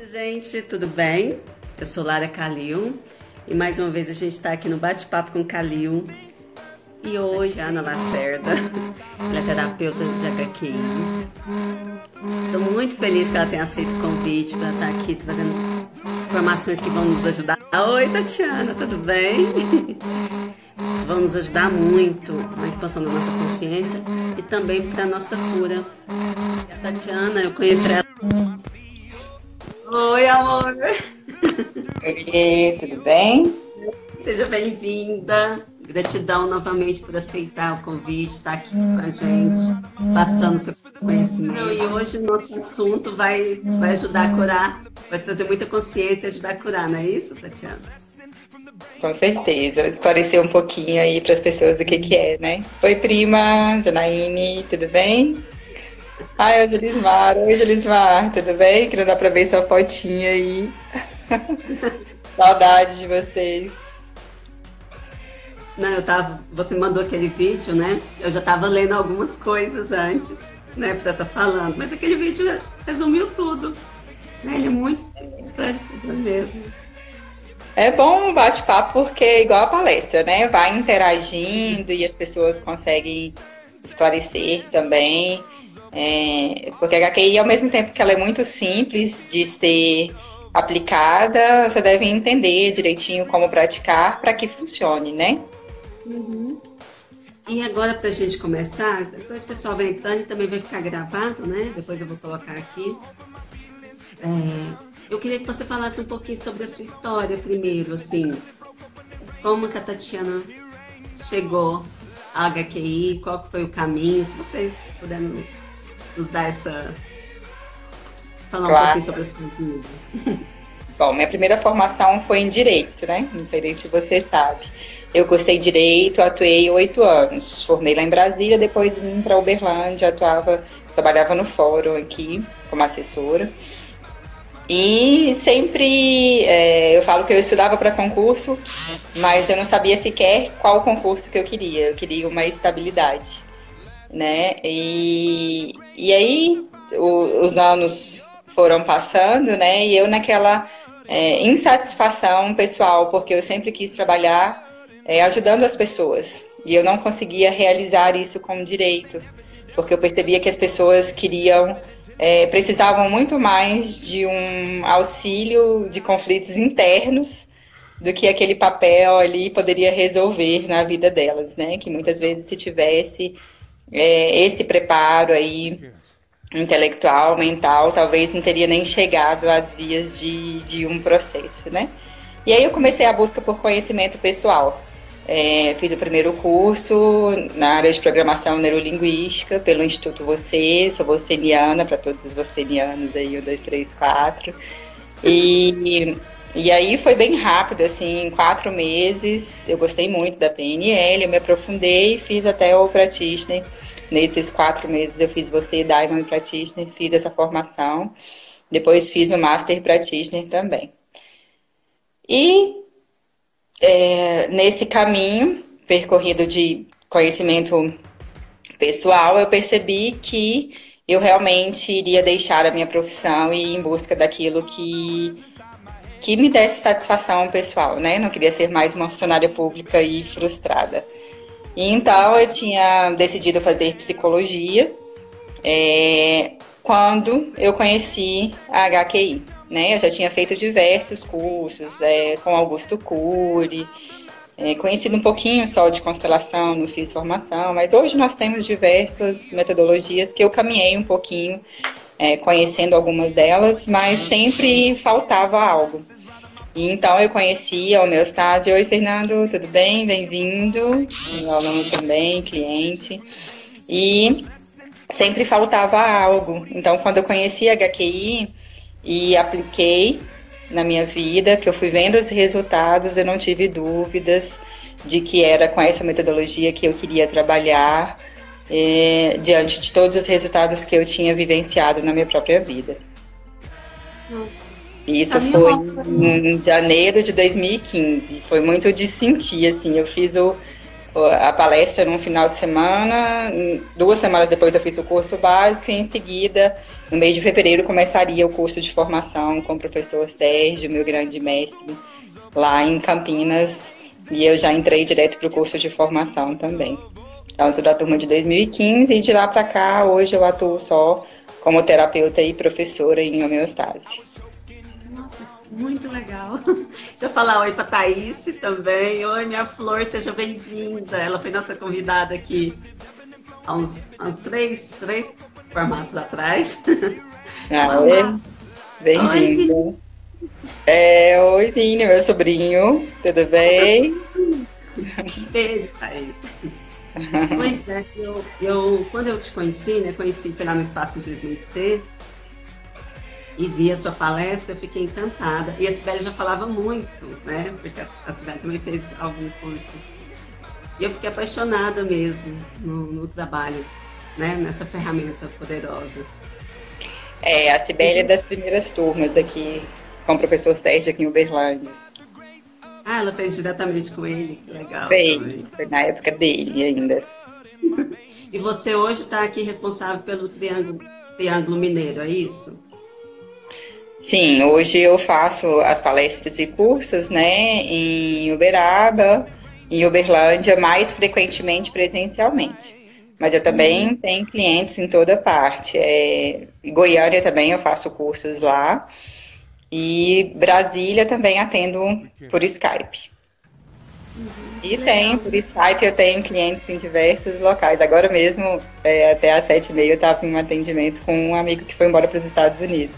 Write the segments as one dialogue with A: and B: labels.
A: Gente, tudo bem? Eu sou Lara Calil e mais uma vez a gente está aqui no Bate-Papo com Calil. E hoje a Ana Lacerda, ela é terapeuta de HQI. Estou muito feliz que ela tenha aceito o convite para estar aqui trazendo informações que vão nos ajudar. Oi, Tatiana, tudo bem? Vão nos ajudar muito na expansão da nossa consciência e também para a nossa cura. A Tatiana, eu conheço ela. Oi, amor!
B: Oi, tudo bem?
A: Seja bem-vinda. Gratidão novamente por aceitar o convite, estar aqui com a gente, passando seu conhecimento. E hoje o nosso assunto vai ajudar a curar, vai trazer muita consciência e ajudar a curar, não é isso, Tatiana?
B: Com certeza, esclarecer um pouquinho aí para as pessoas o que é, né? Oi, prima, Janaíne, tudo bem? Ai, oi, Gelismar, tudo bem? Que não dá para ver sua fotinha aí. Saudade de vocês.
A: Não, você mandou aquele vídeo, né? Eu já estava lendo algumas coisas antes, né, para estar falando, mas aquele vídeo resumiu tudo, né? Ele é muito esclarecedor mesmo.
B: É bom um bate-papo porque é igual a palestra, né? Vai interagindo e as pessoas conseguem esclarecer também. Porque a HQI, ao mesmo tempo que ela é muito simples de ser aplicada, você deve entender direitinho como praticar para que funcione, né?
A: Uhum. E agora, para a gente começar, depois o pessoal vai entrando e também vai ficar gravado, né? Depois eu vou colocar aqui. Eu queria que você falasse um pouquinho sobre a sua história primeiro, assim. Como que a Tatiana chegou à HQI, qual que foi o caminho, se você puder nos dar falar um pouquinho sobre a sua vida.
B: Bom, minha primeira formação foi em Direito, né? Não sei se você sabe. Eu cursei Direito, atuei 8 anos. Formei lá em Brasília, depois vim para Uberlândia, trabalhava no fórum aqui, como assessora. E sempre, eu falo que eu estudava para concurso, mas eu não sabia sequer qual concurso que eu queria. Eu queria uma estabilidade, né? E aí os anos foram passando, né? E eu naquela insatisfação pessoal, porque eu sempre quis trabalhar ajudando as pessoas. E eu não conseguia realizar isso como direito, porque eu percebia que as pessoas precisavam muito mais de um auxílio de conflitos internos do que aquele papel ali poderia resolver na vida delas, né? Que muitas vezes se tivesse esse preparo aí intelectual, mental, talvez não teria nem chegado às vias de um processo, né? E aí eu comecei a busca por conhecimento pessoal. Fiz o primeiro curso na área de programação neurolinguística pelo Instituto Você, sou voceniana, para todos os vocenianos aí, 1, 2, 3, 4. E aí foi bem rápido, assim, em 4 meses, eu gostei muito da PNL, eu me aprofundei e fiz até o Practitioner. Nesses 4 meses eu fiz Você, Diamond Practitioner, fiz essa formação, depois fiz o Master Practitioner também. E nesse caminho percorrido de conhecimento pessoal, eu percebi que eu realmente iria deixar a minha profissão e ir em busca daquilo que me desse satisfação pessoal, né? Não queria ser mais uma funcionária pública e frustrada. E então eu tinha decidido fazer psicologia quando eu conheci a HQI. Né? Eu já tinha feito diversos cursos com Augusto Cury, conhecido um pouquinho só de constelação, não fiz formação, mas hoje nós temos diversas metodologias que eu caminhei um pouquinho, conhecendo algumas delas, mas sempre faltava algo. E então eu conheci a homeostase. Oi, Fernando, tudo bem? Bem-vindo. Meu aluno também, cliente. E sempre faltava algo. Então, quando eu conheci a HQI e apliquei na minha vida, que eu fui vendo os resultados, eu não tive dúvidas de que era com essa metodologia que eu queria trabalhar, diante de todos os resultados que eu tinha vivenciado na minha própria vida.
A: Nossa.
B: Isso foi em janeiro de 2015, foi muito de sentir, assim, eu fiz a palestra num final de semana, 2 semanas depois eu fiz o curso básico e em seguida, no mês de fevereiro, começaria o curso de formação com o professor Sérgio, meu grande mestre, lá em Campinas, e eu já entrei direto para o curso de formação também. Então, eu sou da turma de 2015 e de lá para cá, hoje eu atuo só como terapeuta e professora em homeostase.
A: Nossa, muito legal. Deixa eu falar oi para a Thaís também. Oi, minha flor, seja bem-vinda. Ela foi nossa convidada aqui há uns 3 formatos atrás.
B: Oi, bem-vinda. Oi, Vini, meu sobrinho, tudo bem?
A: Beijo, Thaís. Pois é, quando eu te conheci, né, foi lá no Espaço Simplesmente Ser, e vi a sua palestra, eu fiquei encantada. E a Sibeli já falava muito, né, porque a Sibeli também fez algum curso. E eu fiquei apaixonada mesmo no trabalho, né, nessa ferramenta poderosa.
B: A Sibeli é das primeiras turmas aqui, com o professor Sérgio aqui em Uberlândia.
A: Ah, ela fez diretamente com ele, que legal.
B: Foi na época dele ainda.
A: E você hoje está aqui responsável pelo Triângulo Mineiro, é isso?
B: Sim, hoje eu faço as palestras e cursos, né, em Uberaba, em Uberlândia, mais frequentemente presencialmente. Mas eu também tenho clientes em toda parte. Em Goiânia também eu faço cursos lá. E Brasília também atendo por Skype. E por Skype eu tenho clientes em diversos locais. Agora mesmo, até às 7h30, eu estava em um atendimento com um amigo que foi embora para os Estados Unidos.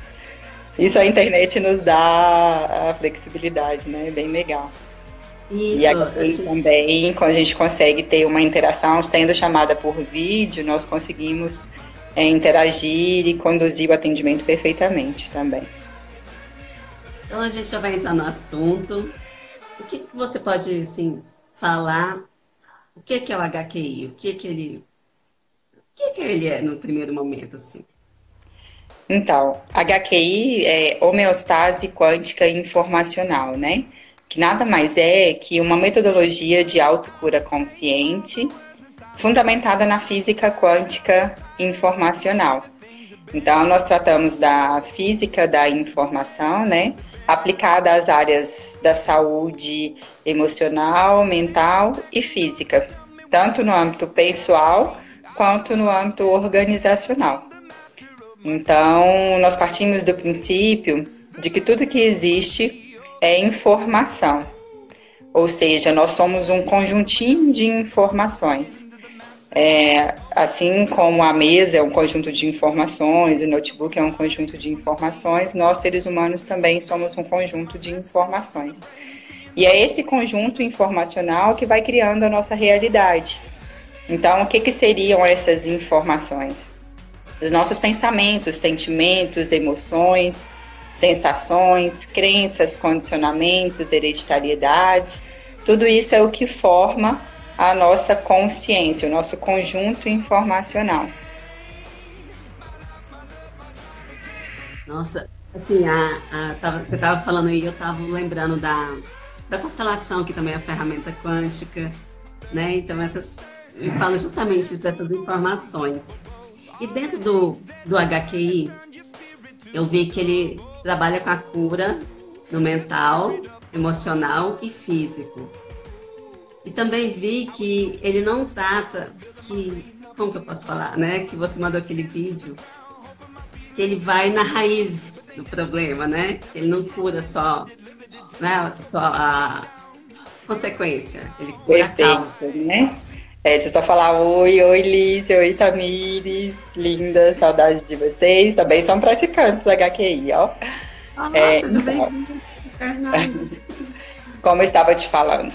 B: Isso a internet nos dá a flexibilidade, né? É bem legal.
A: Isso.
B: E aqui também, quando a gente consegue ter uma interação, sendo chamada por vídeo, nós conseguimos interagir e conduzir o atendimento perfeitamente também.
A: Então a gente já vai entrar no assunto. O que você pode, assim, falar? O que é o HQI? O que ele é no primeiro momento, assim?
B: Então, HQI é homeostase quântica informacional, né? Que nada mais é que uma metodologia de autocura consciente fundamentada na física quântica informacional. Então, nós tratamos da física da informação, né? Aplicada às áreas da saúde emocional, mental e física, tanto no âmbito pessoal quanto no âmbito organizacional. Então, nós partimos do princípio de que tudo que existe é informação, ou seja, nós somos um conjuntinho de informações. Assim como a mesa é um conjunto de informações, o notebook é um conjunto de informações, nós seres humanos também somos um conjunto de informações. E é esse conjunto informacional que vai criando a nossa realidade. Então, o que seriam essas informações? Os nossos pensamentos, sentimentos, emoções, sensações, crenças, condicionamentos, hereditariedades, tudo isso é o que forma a nossa consciência, o nosso conjunto informacional.
A: Nossa, assim, você estava falando aí, eu estava lembrando da constelação, que também é a ferramenta quântica, né? Então, fala justamente dessas informações. E dentro do HQI, eu vi que ele trabalha com a cura no mental, emocional e físico. E também vi que ele não trata como que eu posso falar, né? Que você mandou aquele vídeo, que ele vai na raiz do problema, né? Ele não cura só a consequência, ele cura a causa.
B: Né? Deixa eu só falar oi Liz, oi Tamires, linda, saudades de vocês, também são praticantes da HQI, ó.
A: Seja bem-vindo, Fernando.
B: Como eu estava te falando,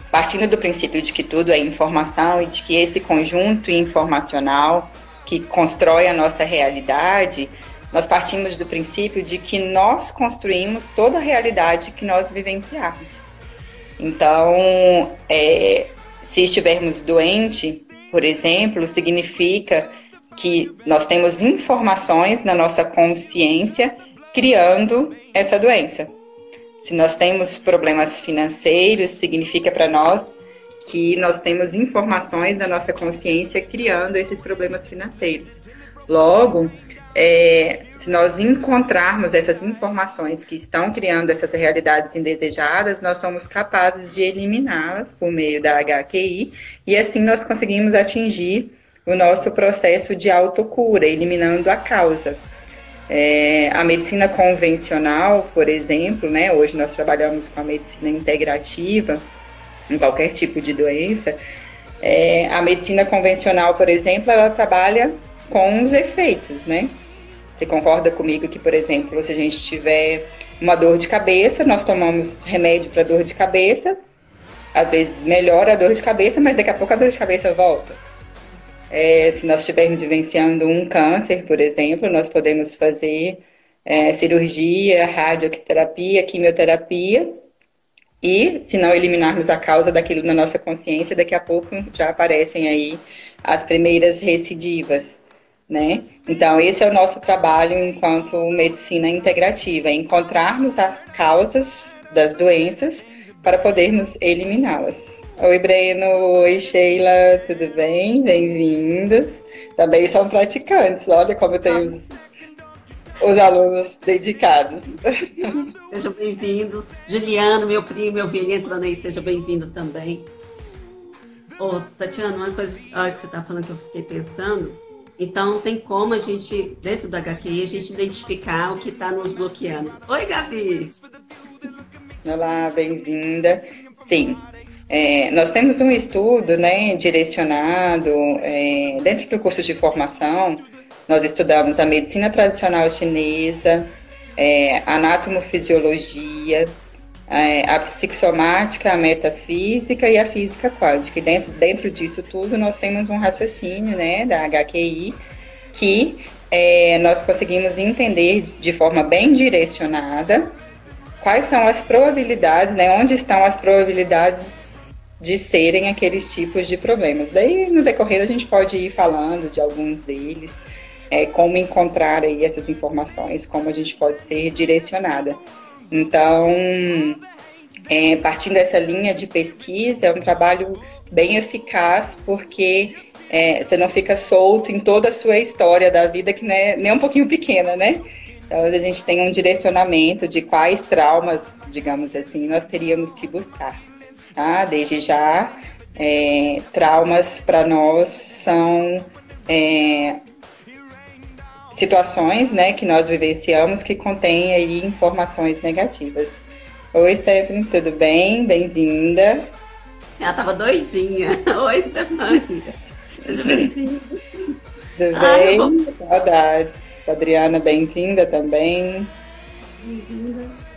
B: partindo do princípio de que tudo é informação e de que esse conjunto informacional que constrói a nossa realidade, nós partimos do princípio de que nós construímos toda a realidade que nós vivenciamos. Então, se estivermos doentes, por exemplo, significa que nós temos informações na nossa consciência criando essa doença. Se nós temos problemas financeiros, significa para nós que nós temos informações da nossa consciência criando esses problemas financeiros. Logo, se nós encontrarmos essas informações que estão criando essas realidades indesejadas, nós somos capazes de eliminá-las por meio da HQI, e assim nós conseguimos atingir o nosso processo de autocura, eliminando a causa. A medicina convencional, por exemplo, né, hoje nós trabalhamos com a medicina integrativa em qualquer tipo de doença. A medicina convencional, por exemplo, ela trabalha com os efeitos, né? Você concorda comigo que, por exemplo, se a gente tiver uma dor de cabeça, nós tomamos remédio para dor de cabeça, às vezes melhora a dor de cabeça, mas daqui a pouco a dor de cabeça volta. Se nós estivermos vivenciando um câncer, por exemplo, nós podemos fazer cirurgia, radioterapia, quimioterapia, e se não eliminarmos a causa daquilo na nossa consciência, daqui a pouco já aparecem aí as primeiras recidivas, né? Então, esse é o nosso trabalho enquanto medicina integrativa, encontrarmos as causas das doenças para podermos eliminá-las. Oi, Breno. Oi, Sheila. Tudo bem? Bem-vindos. Também são praticantes. Olha como eu tenho os alunos dedicados.
A: Sejam bem-vindos. Juliano, meu primo, meu filho entrando aí, seja bem-vindo também. Tatiana, uma coisa que você está falando que eu fiquei pensando, então tem como a gente, dentro da HQI, a gente identificar o que está nos bloqueando. Oi, Gabi!
B: Olá, bem-vinda. Sim, nós temos um estudo, né, direcionado dentro do curso de formação. Nós estudamos a medicina tradicional chinesa, anatomofisiologia, a psicossomática, a metafísica e a física quântica. E dentro disso tudo nós temos um raciocínio, né, da HQI, que nós conseguimos entender de forma bem direcionada quais são as probabilidades, né, onde estão as probabilidades de serem aqueles tipos de problemas. Daí, no decorrer, a gente pode ir falando de alguns deles, como encontrar aí essas informações, como a gente pode ser direcionada. Então, partindo dessa linha de pesquisa, é um trabalho bem eficaz, porque você não fica solto em toda a sua história da vida, que não é nem um pouquinho pequena, né? Então, a gente tem um direcionamento de quais traumas, digamos assim, nós teríamos que buscar, tá? Desde já, traumas para nós são situações, né, que nós vivenciamos que contêm aí informações negativas. Oi, Stephanie, tudo bem? Bem-vinda.
A: Ela tava doidinha. Oi, Stephanie. Seja bem-vinda.
B: Tudo bem? Saudades. Adriana, bem-vinda também.
A: Bem-vindas.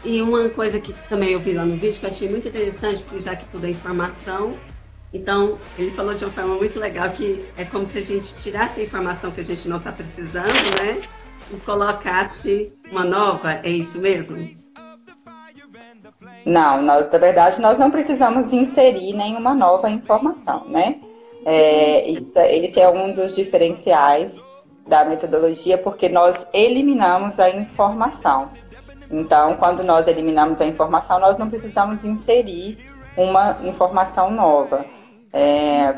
A: E uma coisa que também eu vi lá no vídeo que eu achei muito interessante, que já que tudo é informação, então ele falou de uma forma muito legal que é como se a gente tirasse a informação que a gente não está precisando, né? E colocasse uma nova, é isso mesmo?
B: Não, na verdade nós não precisamos inserir nenhuma nova informação, né? Esse é um dos diferenciais da metodologia, porque nós eliminamos a informação. Então, quando nós eliminamos a informação, nós não precisamos inserir uma informação nova.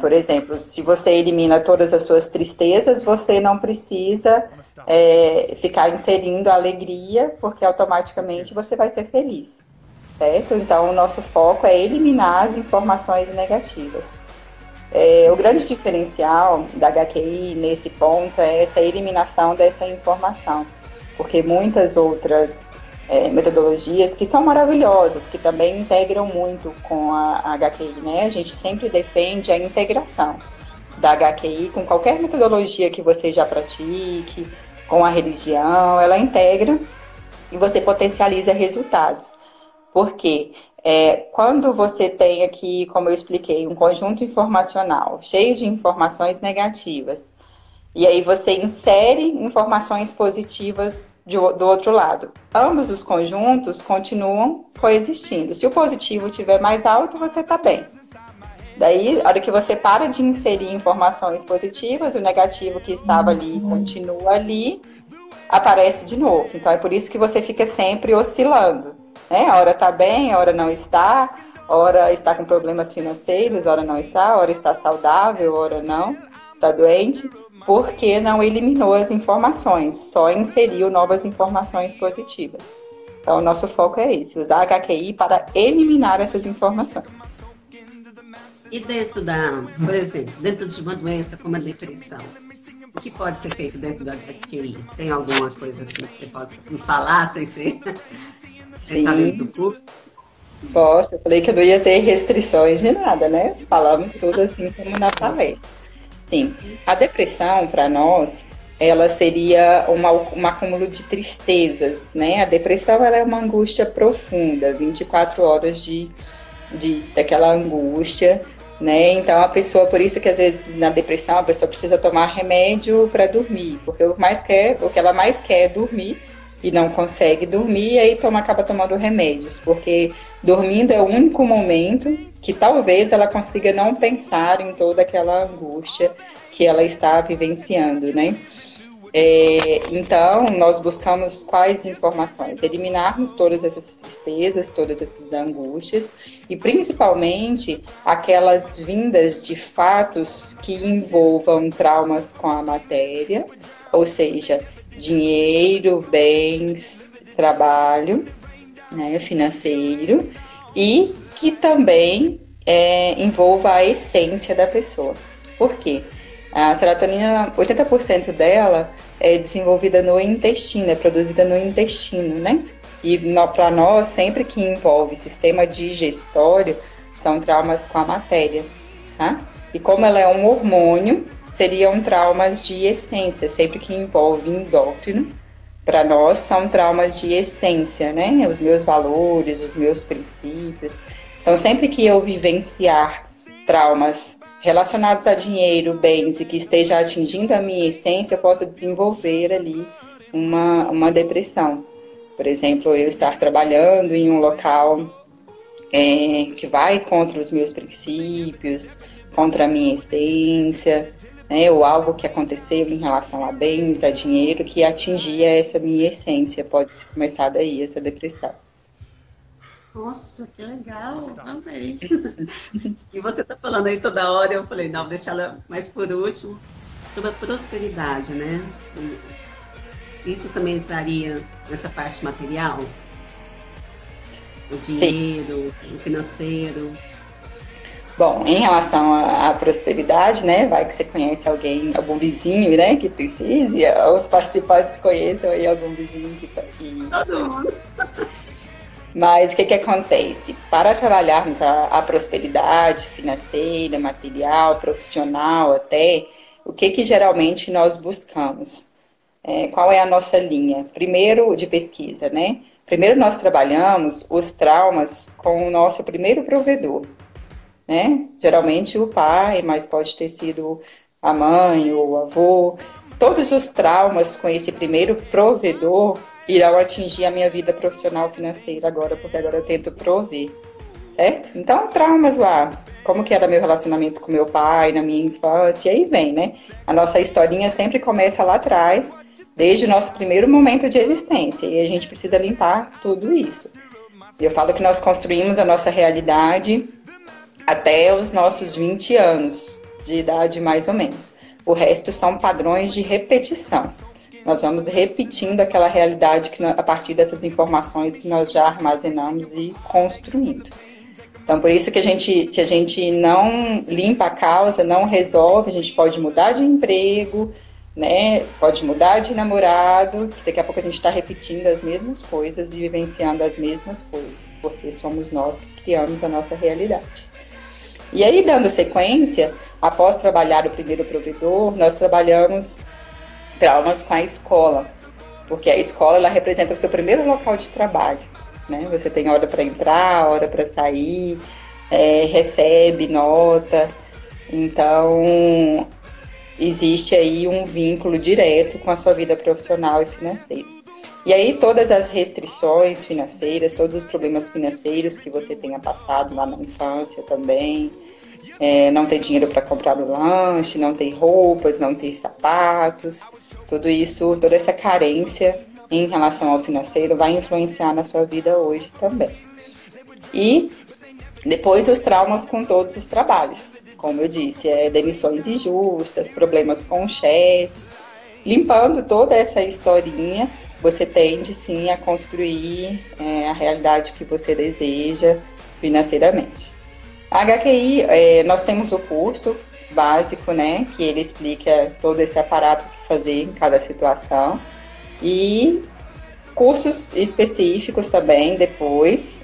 B: Por exemplo, se você elimina todas as suas tristezas, você não precisa ficar inserindo a alegria, porque automaticamente você vai ser feliz, certo? Então, o nosso foco é eliminar as informações negativas. O grande diferencial da HQI nesse ponto é essa eliminação dessa informação, porque muitas outras metodologias que são maravilhosas, que também integram muito com a HQI, né? A gente sempre defende a integração da HQI com qualquer metodologia que você já pratique, com a religião, ela integra e você potencializa resultados. Por quê? Quando você tem aqui, como eu expliquei, um conjunto informacional cheio de informações negativas, e aí você insere informações positivas do outro lado. Ambos os conjuntos continuam coexistindo. Se o positivo estiver mais alto, você está bem. Daí, a hora que você para de inserir informações positivas, o negativo que estava ali continua ali, aparece de novo. Então, é por isso que você fica sempre oscilando, né? A hora está bem, a hora não está, ora está com problemas financeiros, ora não está, ora está saudável, ora não, está doente, porque não eliminou as informações, só inseriu novas informações positivas. Então, o nosso foco é esse, usar a HQI para eliminar essas informações.
A: E por exemplo, dentro de uma doença como a depressão, o que pode ser feito dentro do HQI? Tem alguma coisa assim que você possa nos falar, sem ser tratamento do público?
B: Posso, eu falei que eu não ia ter restrições de nada, né? Falamos tudo assim como na palestra. Sim, a depressão, para nós, ela seria um acúmulo de tristezas, né? A depressão, ela é uma angústia profunda, 24 horas daquela angústia, né? Então, a pessoa, por isso que às vezes na depressão, a pessoa precisa tomar remédio para dormir, porque o que ela mais quer é dormir, e não consegue dormir, e aí acaba tomando remédios, porque dormindo é o único momento que talvez ela consiga não pensar em toda aquela angústia que ela está vivenciando, né? Então, nós buscamos quais informações? Eliminarmos todas essas tristezas, todas essas angústias, e principalmente aquelas vindas de fatos que envolvam traumas com a matéria, ou seja, dinheiro, bens, trabalho, né, financeiro, e que também envolva a essência da pessoa. Por quê? A serotonina, 80% dela é desenvolvida no intestino, é produzida no intestino, né? E para nós, sempre que envolve sistema digestório, são traumas com a matéria, tá? E como ela é um hormônio, seriam traumas de essência, sempre que envolve endócrino. Para nós, são traumas de essência, né? Os meus valores, os meus princípios. Então, sempre que eu vivenciar traumas relacionados a dinheiro, bens e que esteja atingindo a minha essência, eu posso desenvolver ali uma depressão. Por exemplo, eu estar trabalhando em um local que vai contra os meus princípios, contra a minha essência, né, ou algo que aconteceu em relação a bens, a dinheiro, que atingia essa minha essência. Pode começar daí, essa depressão.
A: Nossa, que legal, amei. E você está falando aí toda hora, eu falei, não, deixa ela mais por último, sobre a prosperidade, né? Isso também entraria nessa parte material? O dinheiro, sim, o financeiro?
B: Bom, em relação à prosperidade, né, vai que você conhece algum vizinho, né, que precise, os participantes conheçam aí algum vizinho que
A: Todo mundo.
B: Mas o que acontece? Para trabalharmos a prosperidade financeira, material, profissional até, o que geralmente nós buscamos? Qual é a nossa linha? Primeiro, de pesquisa, né? Primeiro nós trabalhamos os traumas com o nosso primeiro provedor, né? Geralmente o pai, mas pode ter sido a mãe ou o avô. Todos os traumas com esse primeiro provedor irão atingir a minha vida profissional financeira agora, porque agora eu tento prover, certo? Então, traumas lá, como que era meu relacionamento com meu pai na minha infância, e aí vem, né? A nossa historinha sempre começa lá atrás, desde o nosso primeiro momento de existência, e a gente precisa limpar tudo isso. Eu falo que nós construímos a nossa realidade até os nossos 20 anos de idade, mais ou menos. O resto são padrões de repetição. Nós vamos repetindo aquela realidade a partir dessas informações que nós já armazenamos e construindo. Então, por isso que se a gente não limpa a causa, não resolve, a gente pode mudar de emprego, né? Pode mudar de namorado, que daqui a pouco a gente está repetindo as mesmas coisas e vivenciando as mesmas coisas, porque somos nós que criamos a nossa realidade. E aí, dando sequência, após trabalhar o primeiro provedor, nós trabalhamos traumas com a escola, porque a escola ela representa o seu primeiro local de trabalho, né? Você tem hora para entrar, hora para sair, recebe nota, então existe aí um vínculo direto com a sua vida profissional e financeira. E aí todas as restrições financeiras, todos os problemas financeiros que você tenha passado lá na infância também, não ter dinheiro para comprar o lanche, não ter roupas, não ter sapatos, tudo isso, toda essa carência em relação ao financeiro vai influenciar na sua vida hoje também. E Depois os traumas com todos os trabalhos, como eu disse, demissões injustas, problemas com chefes. Limpando toda essa historinha, você tende sim a construir a realidade que você deseja financeiramente. A HQI, nós temos o curso básico, né, que ele explica todo esse aparato que fazer em cada situação, e cursos específicos também depois,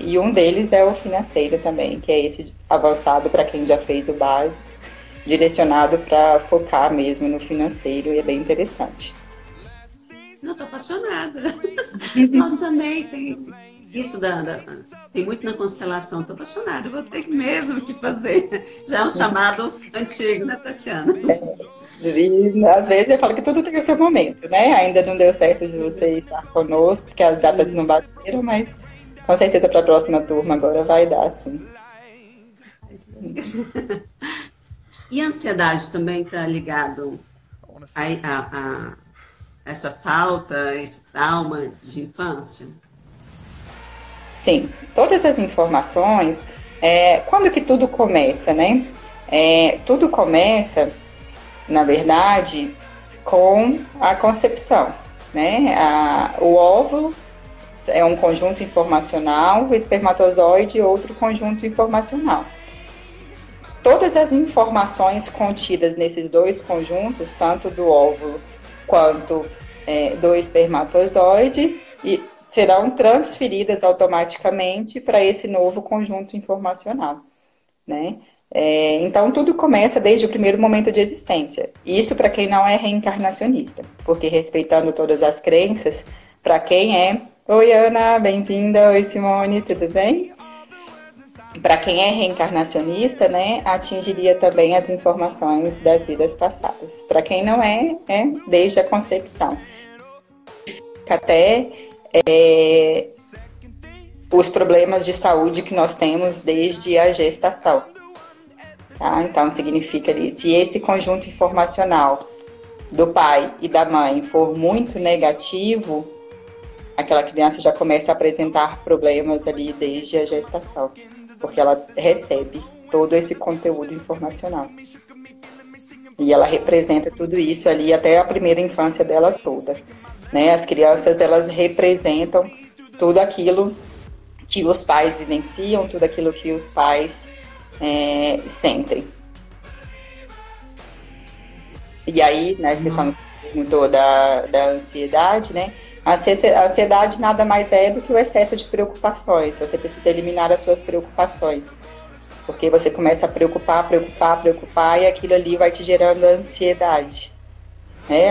B: e um deles é o financeiro também, que é esse avançado para quem já fez o básico, direcionado para focar mesmo no financeiro, e é bem interessante.
A: Não, tô apaixonada. Nossa, amei. Tem isso tem muito na constelação. Tô apaixonada. Vou ter mesmo que fazer. Já é um chamado antigo, né, Tatiana?
B: E, às vezes eu falo que tudo tem o seu momento, né? Ainda não deu certo de você estar conosco, porque as datas não bateram, mas com certeza para a próxima turma agora vai dar, sim.
A: E a ansiedade também está ligado a essa falta, esse trauma de infância?
B: Sim, todas as informações, quando que tudo começa, né? Tudo começa, na verdade, com a concepção, né? O óvulo é um conjunto informacional, o espermatozoide outro conjunto informacional. Todas as informações contidas nesses dois conjuntos, tanto do óvulo quanto do espermatozoide, serão transferidas automaticamente para esse novo conjunto informacional, né? Então, tudo começa desde o primeiro momento de existência. Isso para quem não é reencarnacionista, porque respeitando todas as crenças, para quem é... Oi, Ana, bem-vinda. Oi, Simone, tudo bem? Para quem é reencarnacionista, né, atingiria também as informações das vidas passadas. Para quem não é desde a concepção. Até os problemas de saúde que nós temos desde a gestação. Tá? Então, significa ali, se esse conjunto informacional do pai e da mãe for muito negativo, aquela criança já começa a apresentar problemas ali desde a gestação, porque ela recebe todo esse conteúdo informacional. E ela representa tudo isso ali até a primeira infância dela toda. Né? As crianças, elas representam tudo aquilo que os pais vivenciam, tudo aquilo que os pais sentem. E aí, né, que você perguntou da ansiedade, né? A ansiedade nada mais é do que o excesso de preocupações. Você precisa eliminar as suas preocupações. Porque você começa a preocupar, e aquilo ali vai te gerando ansiedade.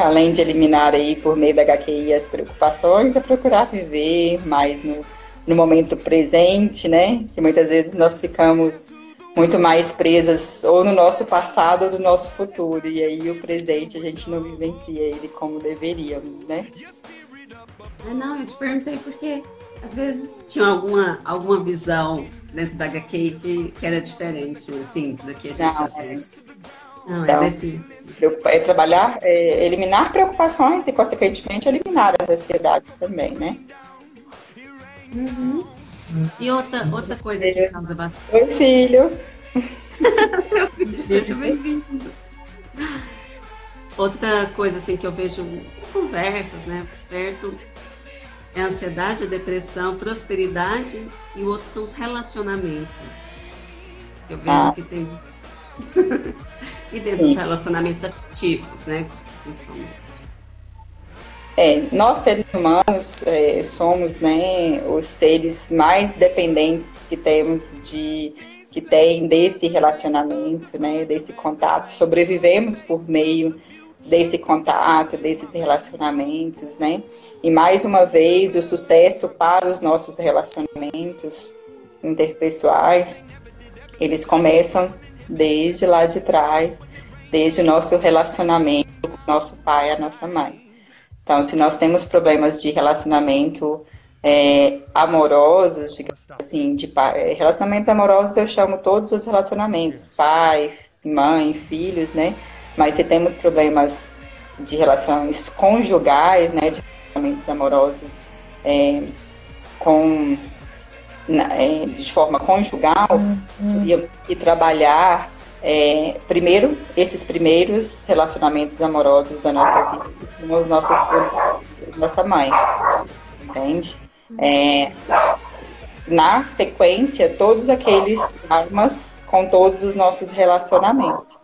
B: Além de eliminar aí por meio da HQI as preocupações, é procurar viver mais no momento presente, né? Que muitas vezes nós ficamos muito mais presas ou no nosso passado ou no nosso futuro. E aí o presente a gente não vivencia ele como deveríamos, né?
A: Não, eu te perguntei porque às vezes tinha alguma visão dentro da HQI que era diferente, assim, do que a gente já tem. Não,
B: então,
A: desse...
B: trabalhar, eliminar preocupações e, consequentemente, eliminar as ansiedades também, né?
A: Uhum. E outra coisa que causa bastante...
B: Oi, filho!
A: Seu filho, seja bem-vindo! Outra coisa, assim, que eu vejo em conversas, né, perto, é a ansiedade, a depressão, prosperidade, e o outro são os relacionamentos. Eu vejo que tem... E dentro dos relacionamentos afetivos, né? Principalmente.
B: Nós, seres humanos, somos, né, os seres mais dependentes que tem desse relacionamento, né, desse contato. Sobrevivemos por meio desse contato, desses relacionamentos, né? E mais uma vez, o sucesso para os nossos relacionamentos interpessoais, eles começam desde lá de trás, desde o nosso relacionamento com o nosso pai e a nossa mãe. Então, se nós temos problemas de relacionamento amorosos, assim, relacionamentos amorosos eu chamo todos os relacionamentos, pai, mãe, filhos, né? Mas se temos problemas de relações conjugais, né, de relacionamentos amorosos com de forma conjugal, teria que trabalhar primeiro esses primeiros relacionamentos amorosos da nossa vida com os nossos nossa mãe, entende? Na sequência, todos aqueles traumas com todos os nossos relacionamentos.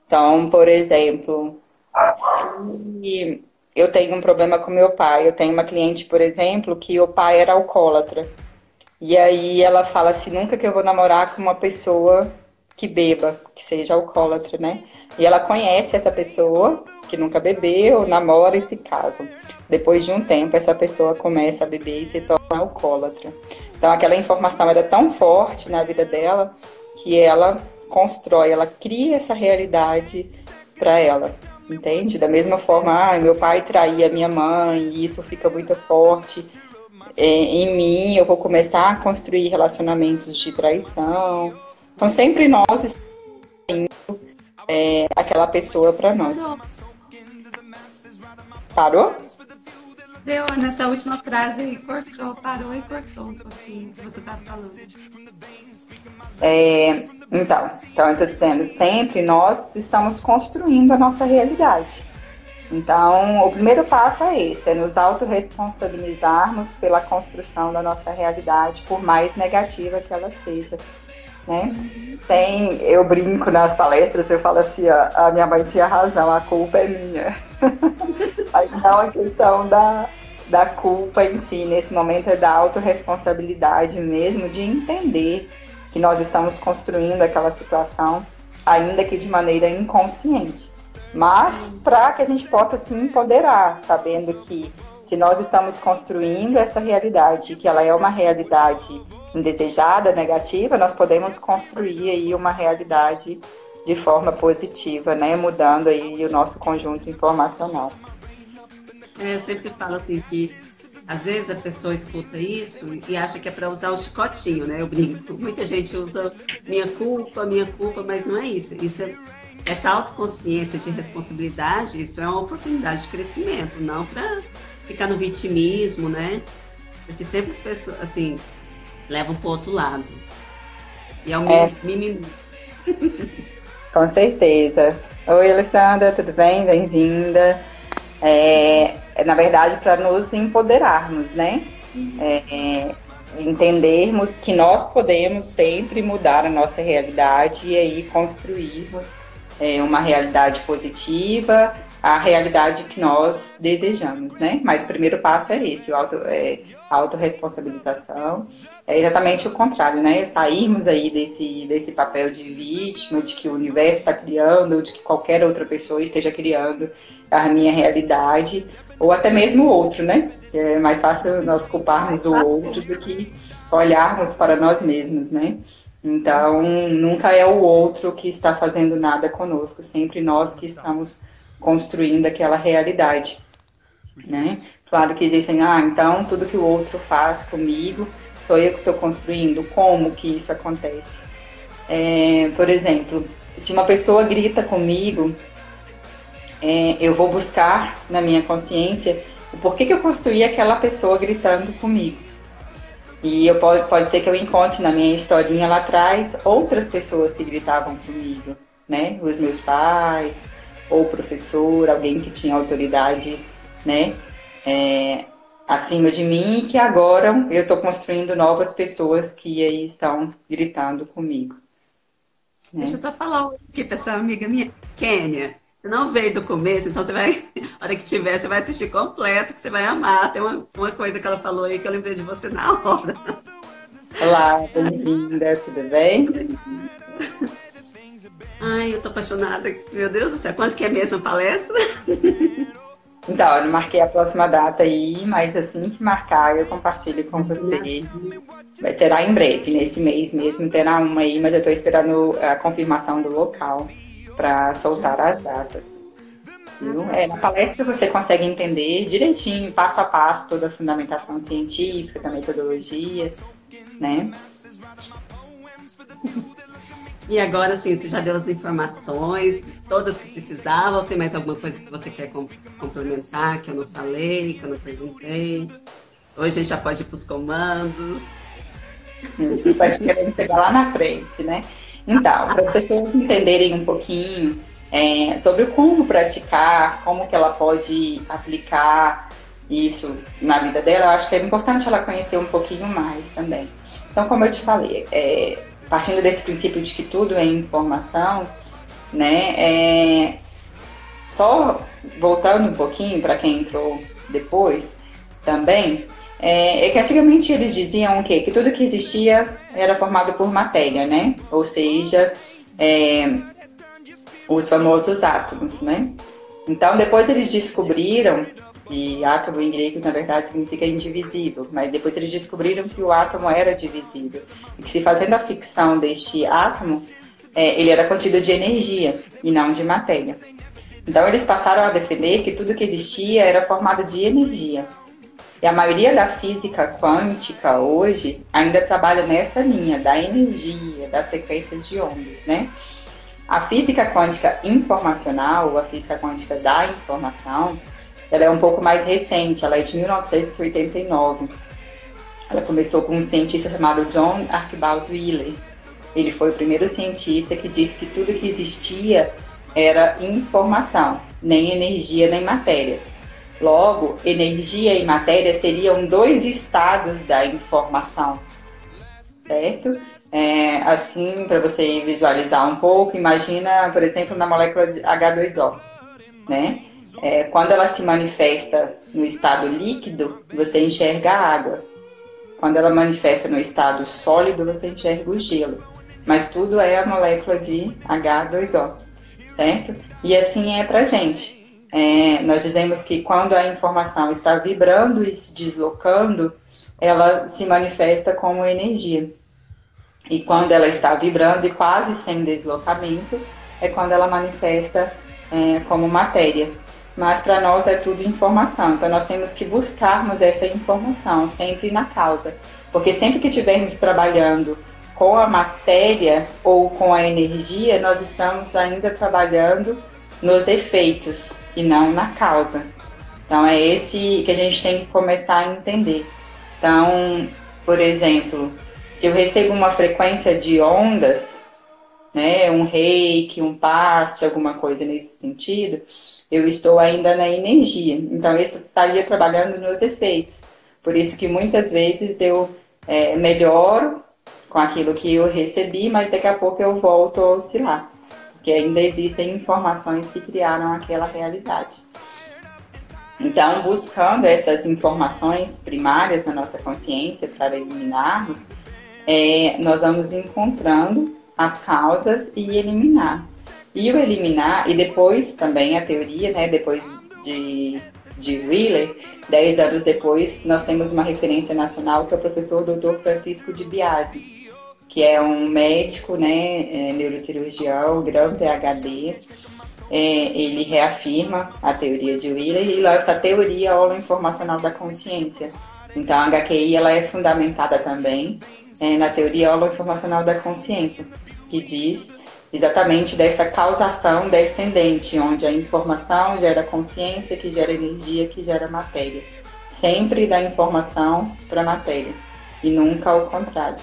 B: Então, por exemplo, se eu tenho um problema com meu pai, eu tenho uma cliente, por exemplo, que o pai era alcoólatra. E aí ela fala assim, nunca que eu vou namorar com uma pessoa que beba, que seja alcoólatra, né? E ela conhece essa pessoa, que nunca bebeu, namora e se casam. Depois de um tempo, essa pessoa começa a beber e se torna alcoólatra. Então, aquela informação era tão forte na vida dela, que ela constrói, ela cria essa realidade para ela, entende? Da mesma forma, meu pai traía minha mãe, e isso fica muito forte em mim, eu vou começar a construir relacionamentos de traição. Então, sempre nós estamos aquela pessoa para nós. Parou?
C: Deu, nessa última frase, cortou, parou e cortou um pouquinho que você estava falando.
B: Então, eu estou dizendo, sempre nós estamos construindo a nossa realidade. Então, o primeiro passo é esse, é nos autorresponsabilizarmos pela construção da nossa realidade, por mais negativa que ela seja, né? Eu brinco nas palestras, eu falo assim, a minha mãe tinha razão, a culpa é minha. Aí não a questão da culpa em si, nesse momento é da autorresponsabilidade mesmo, de entender que nós estamos construindo aquela situação, ainda que de maneira inconsciente. Mas para que a gente possa se empoderar, sabendo que se nós estamos construindo essa realidade, que ela é uma realidade indesejada, negativa, nós podemos construir aí uma realidade de forma positiva, né? Mudando aí o nosso conjunto informacional.
A: Eu sempre falo assim que às vezes a pessoa escuta isso e acha que é para usar o chicotinho, né? Eu brinco. Muita gente usa minha culpa, mas não é isso. Essa autoconsciência de responsabilidade, isso é uma oportunidade de crescimento, não para ficar no vitimismo, né? Porque sempre as pessoas, assim, levam para o outro lado. E é o mimimi.
B: Com certeza. Oi, Alessandra, tudo bem? Bem-vinda. Na verdade, para nos empoderarmos, né? Entendermos que nós podemos sempre mudar a nossa realidade e aí construirmos uma realidade positiva, a realidade que nós desejamos, né? Mas o primeiro passo é esse, a autorresponsabilização. É exatamente o contrário, né? Sairmos aí desse papel de vítima, de que o universo está criando, ou de que qualquer outra pessoa esteja criando a minha realidade, ou até mesmo o outro, né? É mais fácil nós culparmos o outro do que olharmos para nós mesmos, né? Então, nunca é o outro que está fazendo nada conosco, sempre nós que estamos construindo aquela realidade, né? Claro que existem, então tudo que o outro faz comigo, sou eu que estou construindo, como que isso acontece? Por exemplo, se uma pessoa grita comigo, eu vou buscar na minha consciência o porquê que eu construí aquela pessoa gritando comigo. E pode ser que eu encontre na minha historinha lá atrás outras pessoas que gritavam comigo, né? Os meus pais, ou professor, alguém que tinha autoridade, né? Acima de mim, e que agora eu estou construindo novas pessoas que aí estão gritando comigo.
A: Né? Deixa eu só falar aqui para essa amiga minha, Kênia. Você não veio do começo, então você vai, a hora que tiver, você vai assistir completo, que você vai amar. Tem uma coisa que ela falou aí que eu lembrei de você na hora.
B: Olá, bem-vinda, tudo bem?
A: Ai, eu tô apaixonada. Meu Deus do céu, quanto que é mesmo a palestra?
B: Então, eu não marquei a próxima data aí, mas assim que marcar, eu compartilho com você. Será em breve, nesse mês mesmo, terá uma aí, mas eu tô esperando a confirmação do local para soltar as datas. Na palestra você consegue entender direitinho, passo a passo, toda a fundamentação científica, da metodologia, né?
A: E agora, sim, você já deu as informações, todas que precisava, ou tem mais alguma coisa que você quer complementar, que eu não falei, que eu não perguntei? Hoje a gente já pode ir para os comandos.
B: Você está querendo chegar lá na frente, né? Então, para as pessoas entenderem um pouquinho sobre como praticar, como que ela pode aplicar isso na vida dela, eu acho que é importante ela conhecer um pouquinho mais também. Então, como eu te falei, partindo desse princípio de que tudo é informação, né? Só voltando um pouquinho para quem entrou depois também, que antigamente eles diziam o quê? Que tudo que existia era formado por matéria, né? Ou seja, os famosos átomos, né? Então, depois eles descobriram, e átomo em grego, na verdade, significa indivisível, mas depois eles descobriram que o átomo era divisível, e que se fazendo a ficção deste átomo, ele era contido de energia e não de matéria. Então, eles passaram a defender que tudo que existia era formado de energia. E a maioria da física quântica hoje ainda trabalha nessa linha da energia, das frequências de ondas, né? A física quântica informacional, a física quântica da informação, ela é um pouco mais recente, ela é de 1989. Ela começou com um cientista chamado John Archibald Wheeler. Ele foi o primeiro cientista que disse que tudo que existia era informação, nem energia, nem matéria. Logo, energia e matéria seriam dois estados da informação, certo? Assim, para você visualizar um pouco, imagina, por exemplo, na molécula de H2O, né? Quando ela se manifesta no estado líquido, você enxerga a água. Quando ela manifesta no estado sólido, você enxerga o gelo. Mas tudo é a molécula de H2O, certo? E assim é pra gente. Nós dizemos que quando a informação está vibrando e se deslocando, ela se manifesta como energia. E quando ela está vibrando e quase sem deslocamento, é quando ela manifesta como matéria. Mas para nós é tudo informação, então nós temos que buscarmos essa informação sempre na causa, porque sempre que estivermos trabalhando com a matéria ou com a energia, nós estamos ainda trabalhando nos efeitos e não na causa. Então é esse que a gente tem que começar a entender. Então, por exemplo, se eu recebo uma frequência de ondas, né, um reiki, um passe, alguma coisa nesse sentido, eu estou ainda na energia. Então, eu estaria trabalhando nos efeitos. Por isso que muitas vezes eu melhoro com aquilo que eu recebi, mas daqui a pouco eu volto a oscilar. Porque ainda existem informações que criaram aquela realidade. Então, buscando essas informações primárias na nossa consciência para eliminarmos, nós vamos encontrando as causas e eliminar. E o eliminar, e depois também a teoria, né, depois de Wheeler, 10 anos depois, nós temos uma referência nacional que é o professor Dr. Francisco de Biasi, que é um médico, né, neurocirurgião, grande PhD. Ele reafirma a teoria de Wheeler e lança a teoria holoinformacional da consciência. Então, a HQI ela é fundamentada também na teoria holoinformacional da consciência, que diz exatamente dessa causação descendente, onde a informação gera consciência, que gera energia, que gera matéria. Sempre da informação para a matéria, e nunca ao contrário.